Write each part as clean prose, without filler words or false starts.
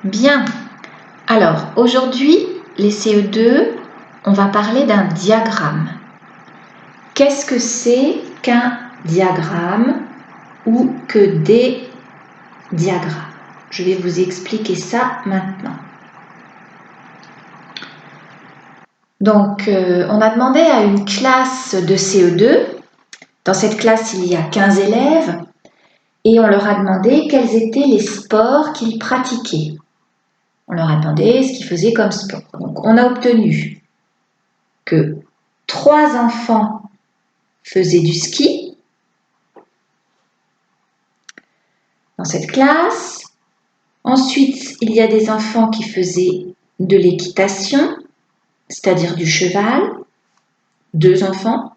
Bien. Alors, aujourd'hui, les CE2, on va parler d'un diagramme. Qu'est-ce que c'est qu'un diagramme ou que des diagrammes? Je vais vous expliquer ça maintenant. Donc, on a demandé à une classe de CE2, dans cette classe il y a 15 élèves, et on leur a demandé quels étaient les sports qu'ils pratiquaient. On leur a demandé ce qu'ils faisaient comme sport. Donc, on a obtenu que 3 enfants faisaient du ski dans cette classe. Ensuite, il y a des enfants qui faisaient de l'équitation, c'est-à-dire du cheval, 2 enfants.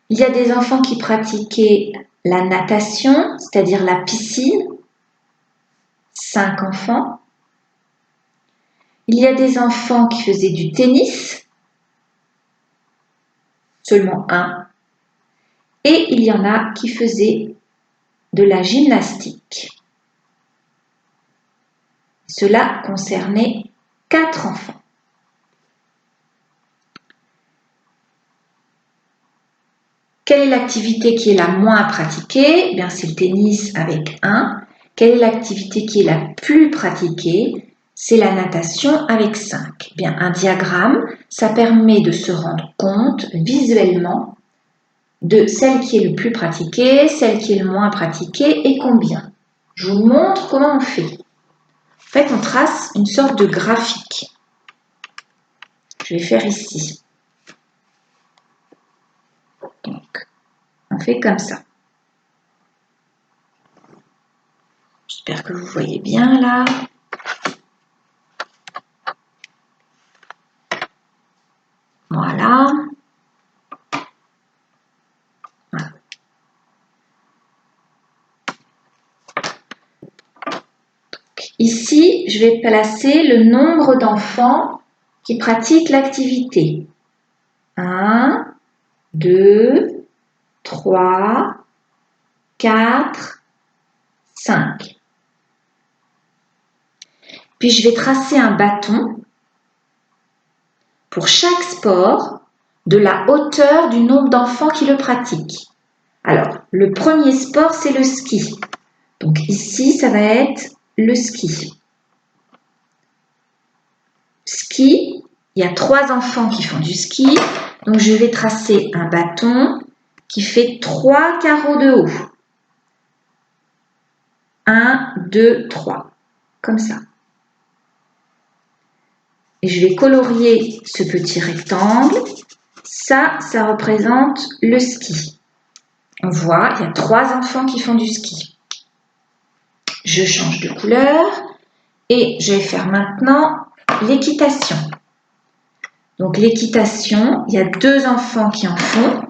Il y a des enfants qui pratiquaient la natation, c'est-à-dire la piscine, 5 enfants. Il y a des enfants qui faisaient du tennis, seulement 1. Et il y en a qui faisaient de la gymnastique. Cela concernait 4 enfants. Quelle est l'activité qui est la moins pratiquée? Eh bien, c'est le tennis avec 1. Quelle est l'activité qui est la plus pratiquée? C'est la natation avec 5. Eh bien, un diagramme, ça permet de se rendre compte visuellement de celle qui est le plus pratiquée, celle qui est le moins pratiquée et combien. Je vous montre comment on fait. En fait, on trace une sorte de graphique. Je vais faire ici. Donc, on fait comme ça. J'espère que vous voyez bien là. Voilà. Voilà. Ici, je vais placer le nombre d'enfants qui pratiquent l'activité. 1, 2, 3, 4, 5. Puis je vais tracer un bâton pour chaque sport de la hauteur du nombre d'enfants qui le pratiquent. Alors, le premier sport, c'est le ski. Donc ici, ça va être le ski. Ski, il y a 3 enfants qui font du ski. Donc je vais tracer un bâton qui fait 3 carreaux de haut. 1, 2, 3. Comme ça. Et je vais colorier ce petit rectangle. Ça représente le ski. On voit, il y a 3 enfants qui font du ski. Je change de couleur et je vais faire maintenant l'équitation. Donc l'équitation, il y a 2 enfants qui en font.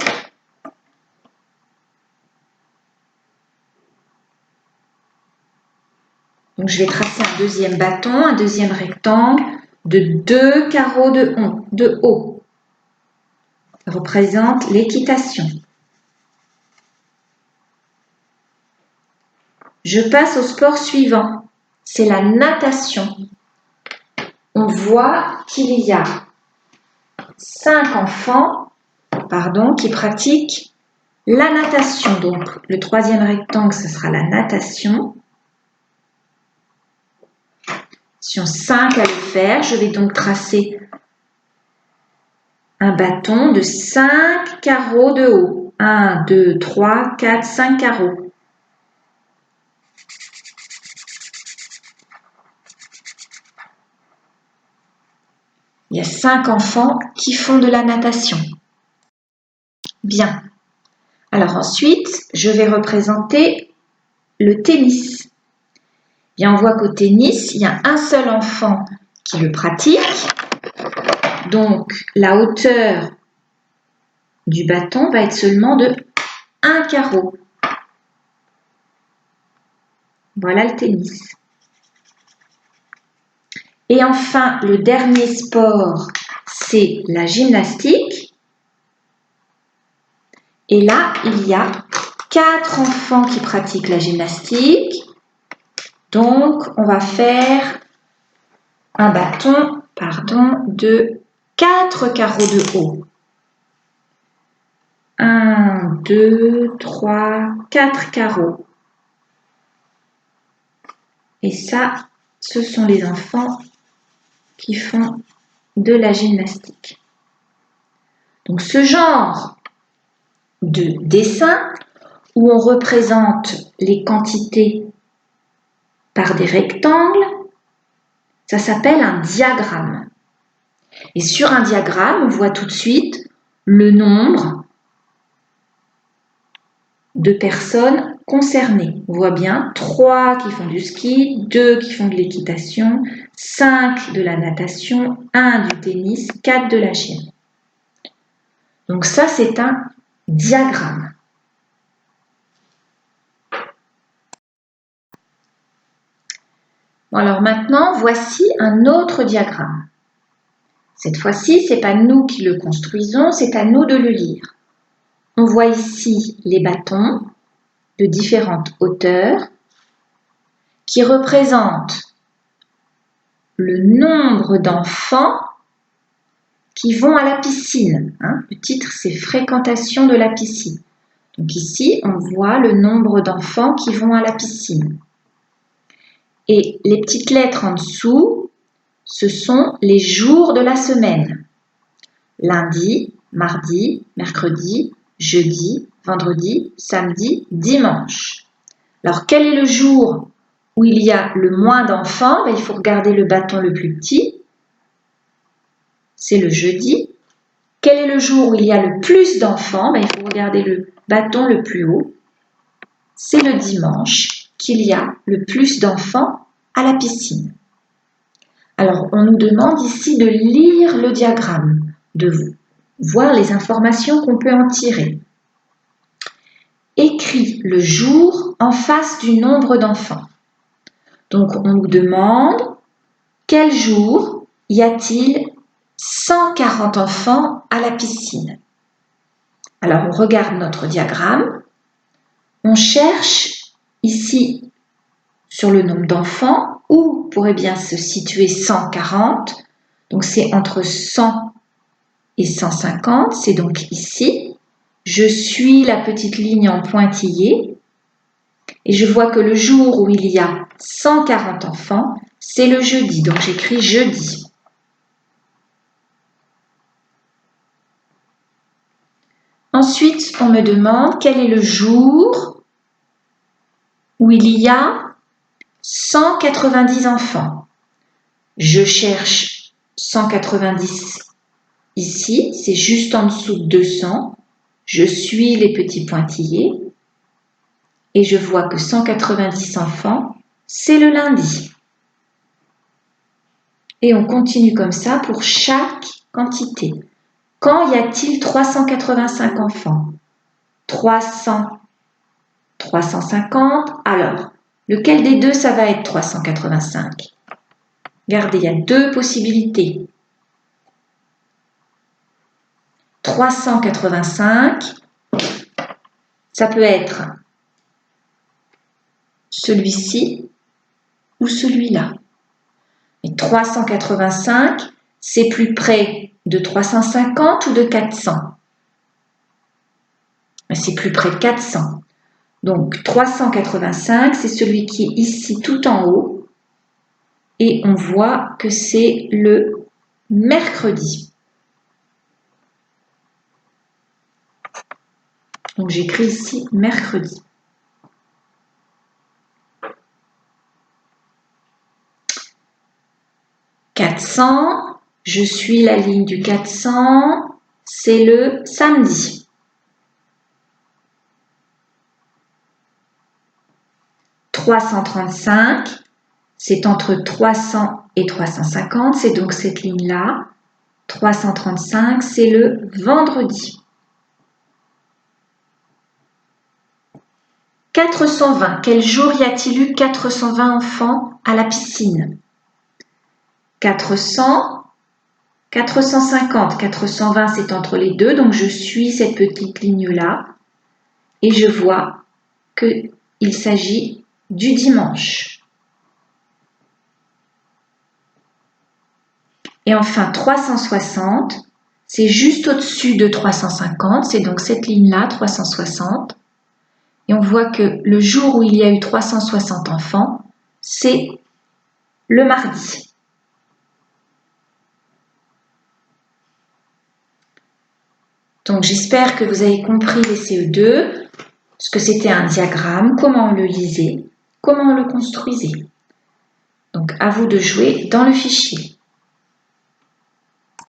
Donc je vais tracer un deuxième bâton, un deuxième rectangle de 2 carreaux de haut. Ça représente l'équitation. Je passe au sport suivant, c'est la natation. On voit qu'il y a 5 enfants qui pratiquent la natation. Donc le troisième rectangle, ce sera la natation. Sur 5 à le faire, je vais donc tracer un bâton de 5 carreaux de haut. 1, 2, 3, 4, 5 carreaux. Il y a 5 enfants qui font de la natation. Bien. Alors ensuite, je vais représenter le tennis. Bien, on voit qu'au tennis, il y a un seul enfant qui le pratique. Donc, la hauteur du bâton va être seulement de 1 carreau. Voilà le tennis. Et enfin, le dernier sport, c'est la gymnastique. Et là, il y a 4 enfants qui pratiquent la gymnastique. Donc, on va faire un bâton, de 4 carreaux de haut. 1, 2, 3, 4 carreaux. Et ça, ce sont les enfants qui font de la gymnastique. Donc, ce genre de dessin où on représente les quantités par des rectangles, ça s'appelle un diagramme. Et sur un diagramme, on voit tout de suite le nombre de personnes concernées. On voit bien 3 qui font du ski, 2 qui font de l'équitation, 5 de la natation, 1 du tennis, 4 de la gym. Donc ça, c'est un diagramme. Bon, alors maintenant, voici un autre diagramme. Cette fois-ci, ce n'est pas nous qui le construisons, c'est à nous de le lire. On voit ici les bâtons de différentes hauteurs qui représentent le nombre d'enfants qui vont à la piscine. Le titre, c'est « Fréquentation de la piscine ». Donc ici, on voit le nombre d'enfants qui vont à la piscine. Et les petites lettres en dessous, ce sont les jours de la semaine. Lundi, mardi, mercredi, jeudi, vendredi, samedi, dimanche. Alors, quel est le jour où il y a le moins d'enfants? Il faut regarder le bâton le plus petit. C'est le jeudi. Quel est le jour où il y a le plus d'enfants? Il faut regarder le bâton le plus haut. C'est le dimanche qu'il y a le plus d'enfants à la piscine. Alors, on nous demande ici de lire le diagramme, de voir les informations qu'on peut en tirer. Écris le jour en face du nombre d'enfants. Donc, on nous demande quel jour y a-t-il 140 enfants à la piscine. Alors, on regarde notre diagramme. On cherche ici sur le nombre d'enfants où pourrait bien se situer 140. Donc, c'est entre 100 et 150. C'est donc ici. Je suis la petite ligne en pointillé et je vois que le jour où il y a 140 enfants, c'est le jeudi. Donc, j'écris jeudi. Ensuite, on me demande quel est le jour où il y a 190 enfants. Je cherche 190 ici, c'est juste en dessous de 200. Je suis les petits pointillés et je vois que 190 enfants, c'est le lundi. Et on continue comme ça pour chaque quantité. Quand y a-t-il 385 enfants? 300, 350. Alors, lequel des deux ça va être 385? Regardez, il y a deux possibilités. 385, ça peut être celui-ci ou celui-là. Et 385, c'est plus près de 350 ou de 400? C'est plus près de 400. Donc 385, c'est celui qui est ici tout en haut. Et on voit que c'est le mercredi. Donc j'écris ici mercredi. « 400, je suis la ligne du 400, c'est le samedi. » 335, c'est entre 300 et 350, c'est donc cette ligne-là. 335, c'est le vendredi. 420, quel jour y a-t-il eu 420 enfants à la piscine? 400, 450, 420, c'est entre les deux, donc je suis cette petite ligne-là et je vois qu'il s'agit du dimanche. Et enfin 360, c'est juste au-dessus de 350, c'est donc cette ligne-là, 360. Et on voit que le jour où il y a eu 360 enfants, c'est le mardi. Donc j'espère que vous avez compris les CE2, ce que c'était un diagramme, comment on le lisait, comment on le construisait. Donc à vous de jouer dans le fichier.